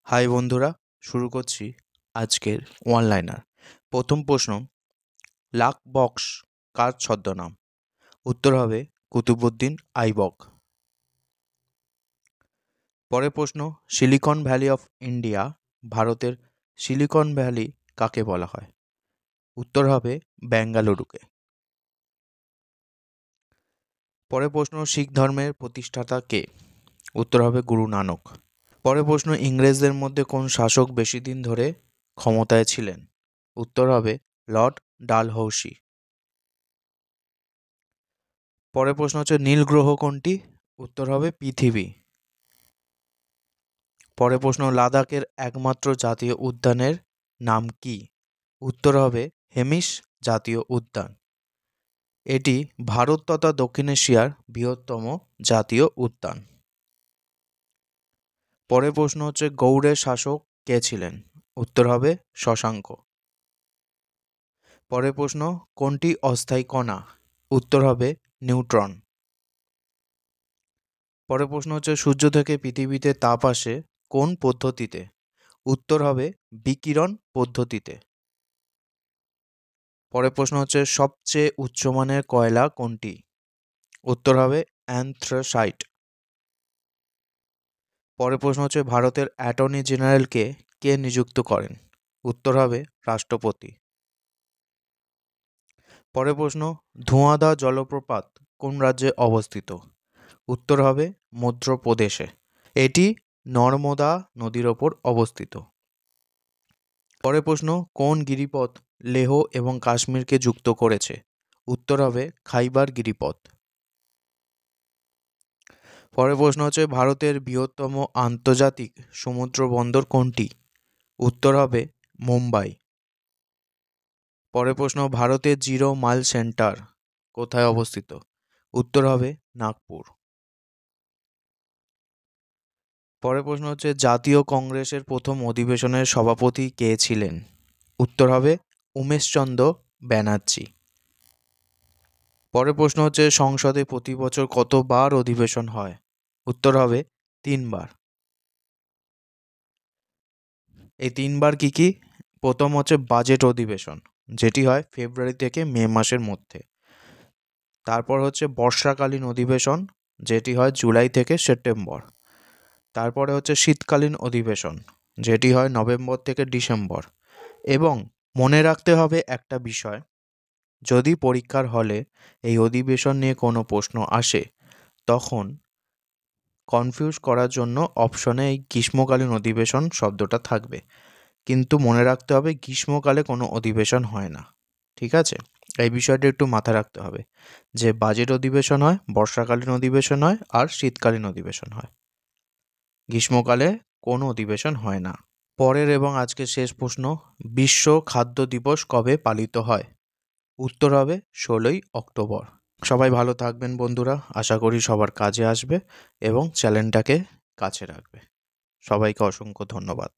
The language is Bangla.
হাই বন্ধুরা, শুরু করছি আজকের ওয়ানলাইনার। প্রথম প্রশ্ন, লাক বক্স কার ছদ্মনাম? উত্তর হবে কুতুবউদ্দিন আইবক। পরের প্রশ্ন, সিলিকন ভ্যালি অফ ইন্ডিয়া, ভারতের সিলিকন ভ্যালি কাকে বলা হয়? উত্তর হবে বেঙ্গালুরুকে। পরের প্রশ্ন, শিখ ধর্মের প্রতিষ্ঠাতা কে? উত্তর হবে গুরু নানক। পরের প্রশ্ন, ইংরেজদের মধ্যে কোন শাসক বেশি দিন ধরে ক্ষমতায় ছিলেন? উত্তর হবে লর্ড ডালহৌসি। পরের প্রশ্ন হচ্ছে, নীল গ্রহ কোনটি? উত্তর হবে পৃথিবী। পরের প্রশ্ন, লাদাখের একমাত্র জাতীয় উদ্যানের নাম কি? উত্তর হবে হেমিস জাতীয় উদ্যান। এটি ভারত তথা দক্ষিণ এশিয়ার বৃহত্তম জাতীয় উদ্যান। পরের প্রশ্ন হচ্ছে, গৌড়ের শাসক কে ছিলেন? উত্তর হবে শশাঙ্ক। পরের প্রশ্ন, কোনটি অস্থায়ী কণা? উত্তর হবে নিউট্রন। পরের প্রশ্ন হচ্ছে, সূর্য থেকে পৃথিবীতে তাপ আসে কোন পদ্ধতিতে? উত্তর হবে বিকিরণ পদ্ধতিতে। পরের প্রশ্ন হচ্ছে, সবচেয়ে উচ্চমানের কয়লা কোনটি? উত্তর হবে অ্যান্থ্রাসাইট। পরের প্রশ্ন হচ্ছে, ভারতের অ্যাটর্নি জেনারেলকে কে নিযুক্ত করেন? উত্তর হবে রাষ্ট্রপতি। পরের প্রশ্ন, ধোঁয়াদা জলপ্রপাত কোন রাজ্যে অবস্থিত? উত্তর হবে মধ্যপ্রদেশে। এটি নর্মদা নদীর ওপর অবস্থিত। পরের প্রশ্ন, কোন গিরিপথ লেহ এবং কাশ্মীরকে যুক্ত করেছে? উত্তর হবে খাইবার গিরিপথ। পরের প্রশ্ন হচ্ছে, ভারতের বৃহত্তম আন্তর্জাতিক সমুদ্র বন্দর কোনটি? উত্তর হবে মুম্বাই। পরের প্রশ্ন, ভারতের জিরো মাইল সেন্টার কোথায় অবস্থিত? উত্তর হবে নাগপুর। পরের প্রশ্ন হচ্ছে, জাতীয় কংগ্রেসের প্রথম অধিবেশনের সভাপতি কে ছিলেন? উত্তর হবে উমেশচন্দ্র ব্যানার্জি। পরের প্রশ্ন হচ্ছে, সংসদে প্রতি বছর কতবার অধিবেশন হয়? উত্তর হবে 3 বার। এই 3 বার কি কি? প্রথম হচ্ছে বাজেট অধিবেশন, যেটি হয় ফেব্রুয়ারি থেকে মে মাসের মধ্যে। তারপর হচ্ছে বর্ষাকালীন অধিবেশন, যেটি হয় জুলাই থেকে সেপ্টেম্বর। তারপরে হচ্ছে শীতকালীন অধিবেশন, যেটি হয় নভেম্বর থেকে ডিসেম্বর। এবং মনে রাখতে হবে একটা বিষয়, যদি পরীক্ষার হলে এই অধিবেশন নিয়ে কোনো প্রশ্ন আসে, তখন কনফিউজ করার জন্য অপশনে এই গ্রীষ্মকালীন অধিবেশন শব্দটা থাকবে, কিন্তু মনে রাখতে হবে গ্রীষ্মকালে কোনো অধিবেশন হয় না। ঠিক আছে, এই বিষয়টা একটু মাথায় রাখতে হবে যে বাজেট অধিবেশন হয়, বর্ষাকালীন অধিবেশন হয় আর শীতকালীন অধিবেশন হয়, গ্রীষ্মকালে কোনো অধিবেশন হয় না। পরের এবং আজকের শেষ প্রশ্ন, বিশ্ব খাদ্য দিবস কবে পালিত হয়? উত্তর হবে 16ই অক্টোবর। সবাই ভালো থাকবেন বন্ধুরা, আশা করি সবার কাজে আসবে এবং চ্যানেলটাকে কাছে রাখবে। সবাইকে অসংখ্য ধন্যবাদ।